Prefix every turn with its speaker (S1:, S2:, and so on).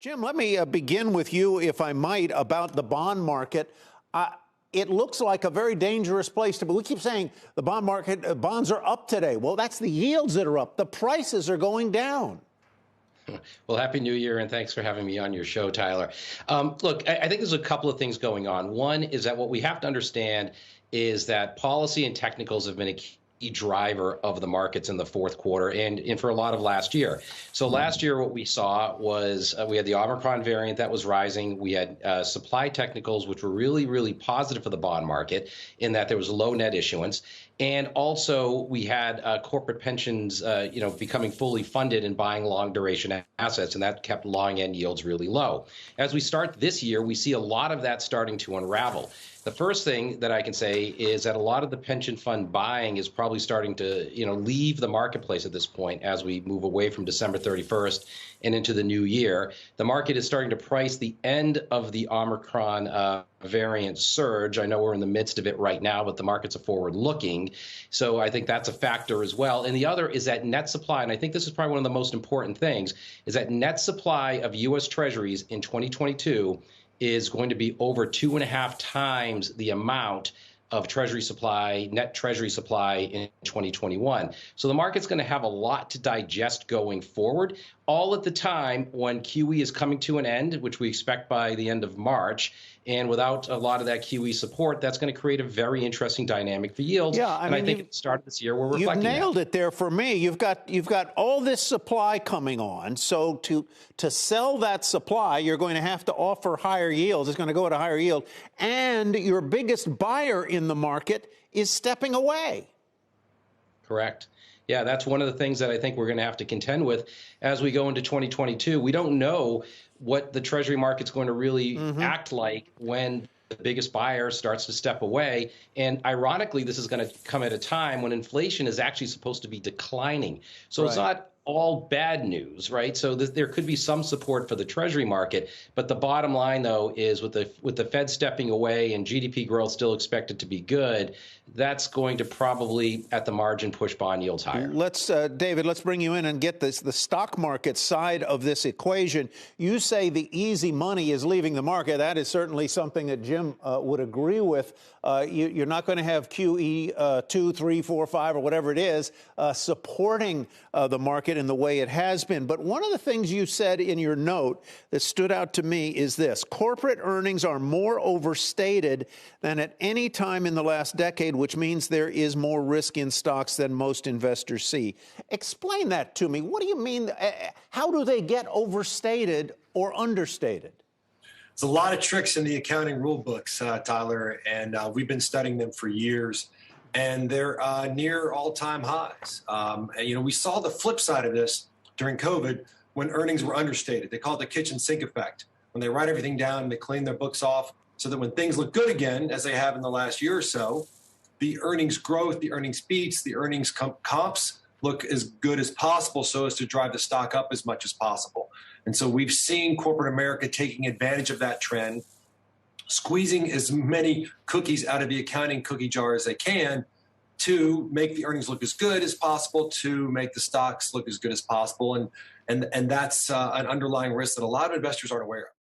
S1: Jim, let me begin with you, if I might, about the bond market. It looks like a very dangerous place to be. We keep saying the bond market, bonds are up today. Well, that's the yields that are up. The prices are going down.
S2: Well, Happy New Year, and thanks for having me on your show, Tyler. Look, I think there's a couple of things going on. One is that what we have to understand is that policy and technicals have been a key driver of the markets in the fourth quarter and for a lot of last year. So last year, what we saw was we had the Omicron variant that was rising. We had supply technicals, which were really, really positive for the bond market in that there was low net issuance. And also we had corporate pensions, becoming fully funded and buying long duration assets, and that kept long end yields really low. As we start this year, we see a lot of that starting to unravel. The first thing that I can say is that a lot of the pension fund buying is probably starting to, leave the marketplace at this point as we move away from December 31st and into the new year. The market is starting to price the end of the Omicron variant surge. I know we're in the midst of it right now, but the markets are forward looking. So I think that's a factor as well. And the other is that net supply, and I think this is probably one of the most important things, is that net supply of U.S. Treasuries in 2022 is going to be over 2.5 times the amount of Treasury supply, net Treasury supply in 2021. So the market's going to have a lot to digest going forward, all at the time when QE is coming to an end, which we expect by the end of March. And without a lot of that QE support, that's going to create a very interesting dynamic for yields. Yeah, I think at the start of this year, we're reflecting
S1: You've nailed it there for me. You've got all this supply coming on. So to sell that supply, you're going to have to offer higher yields. It's going to go at a higher yield. And your biggest buyer in the market is stepping away.
S2: Correct. Yeah, that's one of the things that I think we're going to have to contend with as we go into 2022. We don't know what the Treasury market's going to really act like when the biggest buyer starts to step away. And ironically, this is going to come at a time when inflation is actually supposed to be declining. So It's not all bad news, right? So there could be some support for the Treasury market, but the bottom line, though, is with the Fed stepping away and GDP growth still expected to be good, that's going to probably, at the margin, push bond yields higher.
S1: David, let's bring you in and get the stock market side of this equation. You say the easy money is leaving the market. That is certainly something that Jim would agree with. You're not going to have QE 2, 3, 4, 5, or whatever it is supporting the market in the way it has been. But one of the things you said in your note that stood out to me is this: corporate earnings are more overstated than at any time in the last decade, which means there is more risk in stocks than most investors see. Explain that to me. What do you mean? How do they get overstated or understated?
S3: There's a lot of tricks in the accounting rule books, Tyler, and we've been studying them for years. And they're near all-time highs. We saw the flip side of this during COVID when earnings were understated. They call it the kitchen sink effect. When they write everything down and they clean their books off so that when things look good again, as they have in the last year or so, the earnings growth, the earnings beats, the earnings comps look as good as possible so as to drive the stock up as much as possible. And so we've seen corporate America taking advantage of that trend, squeezing as many cookies out of the accounting cookie jar as they can to make the earnings look as good as possible, to make the stocks look as good as possible. And that's an underlying risk that a lot of investors aren't aware of.